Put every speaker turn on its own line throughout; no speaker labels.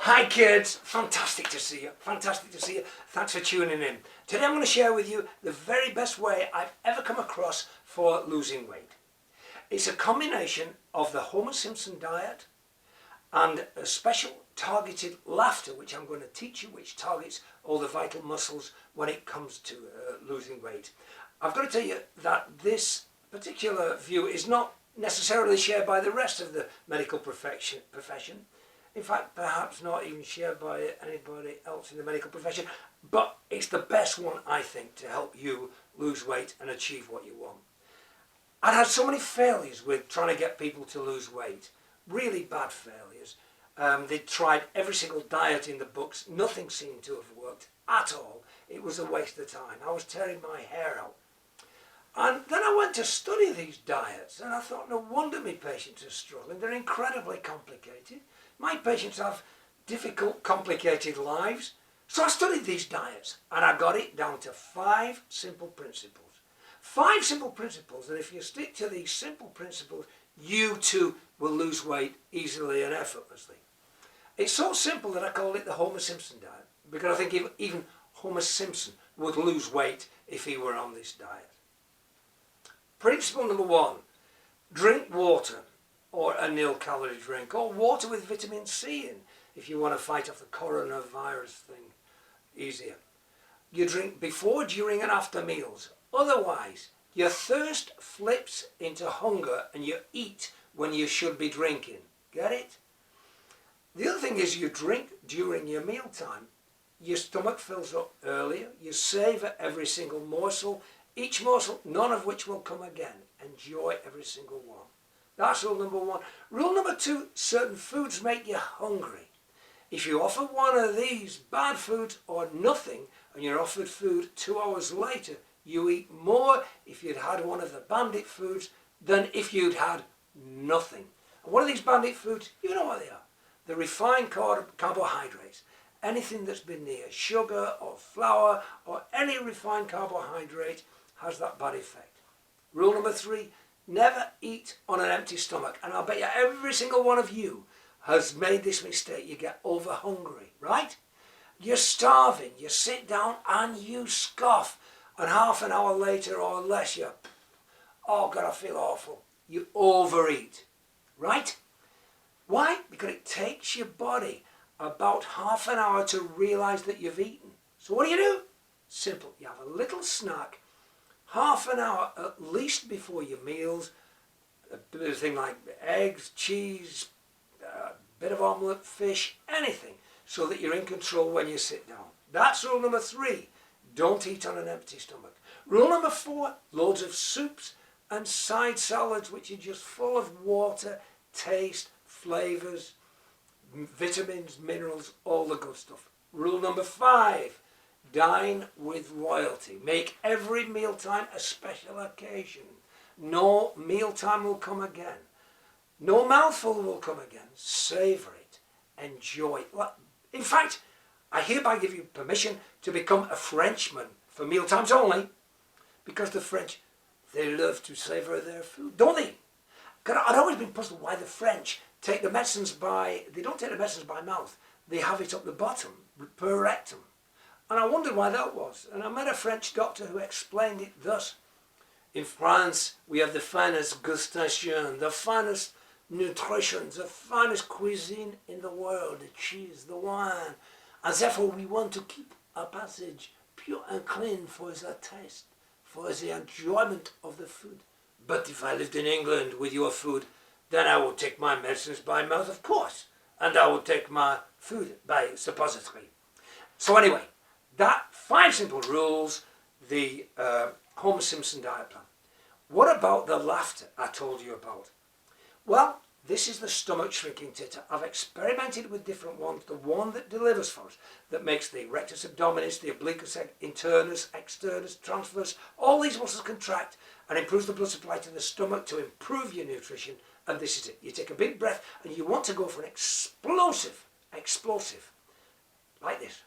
Hi kids, fantastic to see you, fantastic to see you. Thanks for tuning in. Today I'm going to share with you the very best way I've ever come across for losing weight. It's a combination of the Homer Simpson diet and a special targeted laughter which I'm going to teach you, which targets all the vital muscles when it comes to losing weight. I've got to tell you that this particular view is not necessarily shared by the rest of the medical profession. In fact, perhaps not even shared by anybody else in the medical profession, but it's the best one, I think, to help you lose weight and achieve what you want. I'd had so many failures with trying to get people to lose weight, really bad failures. They'd tried every single diet in the books, nothing seemed to have worked at all. It was a waste of time. I was tearing my hair out. And then I went to study these diets, and I thought, no wonder my patients are struggling. They're incredibly complicated. My patients have difficult, complicated lives. So I studied these diets, and I got it down to 5 simple principles. 5 simple principles, and if you stick to these simple principles, you too will lose weight easily and effortlessly. It's so simple that I call it the Homer Simpson diet, because I think even Homer Simpson would lose weight if he were on this diet. Principle number 1, drink water, or a nil-calorie drink, or water with vitamin C in, if you want to fight off the coronavirus thing easier. You drink before, during and after meals. Otherwise, your thirst flips into hunger and you eat when you should be drinking. Get it? The other thing is you drink during your mealtime. Your stomach fills up earlier. You savour every single morsel. Each morsel, none of which will come again. Enjoy every single one. That's rule number 1. Rule number 2, certain foods make you hungry. If you offer one of these bad foods or nothing, and you're offered food 2 hours later, you eat more if you'd had one of the bandit foods than if you'd had nothing. And one of these bandit foods, you know what they are. The refined carbohydrates. Anything that's been near sugar or flour or any refined carbohydrate has that bad effect. Rule number 3, never eat on an empty stomach. And I'll bet you every single one of you has made this mistake. You get over hungry, right? You're starving, you sit down and you scoff. And half an hour later or less, you're, oh God, I feel awful. You overeat, right? Why? Because it takes your body about half an hour to realise that you've eaten. So what do? Simple. You have a little snack, half an hour at least before your meals, a bit of thing like eggs, cheese, a bit of omelette, fish, anything, so that you're in control when you sit down. That's rule number 3. Don't eat on an empty stomach. Rule number 4, loads of soups and side salads which are just full of water, taste, flavours, vitamins, minerals, all the good stuff. Rule number 5, dine with royalty. Make every mealtime a special occasion. No mealtime will come again. No mouthful will come again. Savour it. Enjoy it. In fact, I hereby give you permission to become a Frenchman for mealtimes only, because the French, they love to savour their food, don't they? I'd always been puzzled why the French take the medicines they don't take the medicines by mouth, they have it up the bottom, per rectum. And I wondered why that was. And I met a French doctor who explained it thus. In France, we have the finest gustation, the finest nutrition, the finest cuisine in the world, the cheese, the wine. And therefore we want to keep our passage pure and clean for the taste, for the enjoyment of the food. But if I lived in England with your food, then I would take my medicines by mouth, of course. And I would take my food by suppository. So anyway, that 5 simple rules, the Homer Simpson diet plan. What about the laughter I told you about? Well, this is the stomach shrinking titter. I've experimented with different ones. The one that delivers for us, that makes the rectus abdominis, the obliquus internus, externus, transverse, all these muscles contract and improves the blood supply to the stomach to improve your nutrition. And this is it. You take a big breath and you want to go for an explosive, like this.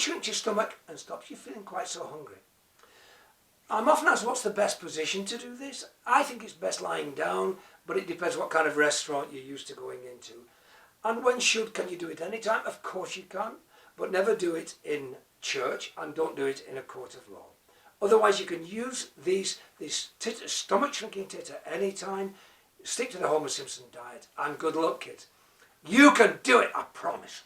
shrinks your stomach and stops you feeling quite so hungry. I'm often asked what's the best position to do this. I think it's best lying down, but it depends what kind of restaurant you're used to going into. And can you do it anytime? Of course you can, but never do it in church and don't do it in a court of law. Otherwise you can use this stomach shrinking titter anytime. Stick to the Homer Simpson diet and good luck, kids. You can do it, I promise.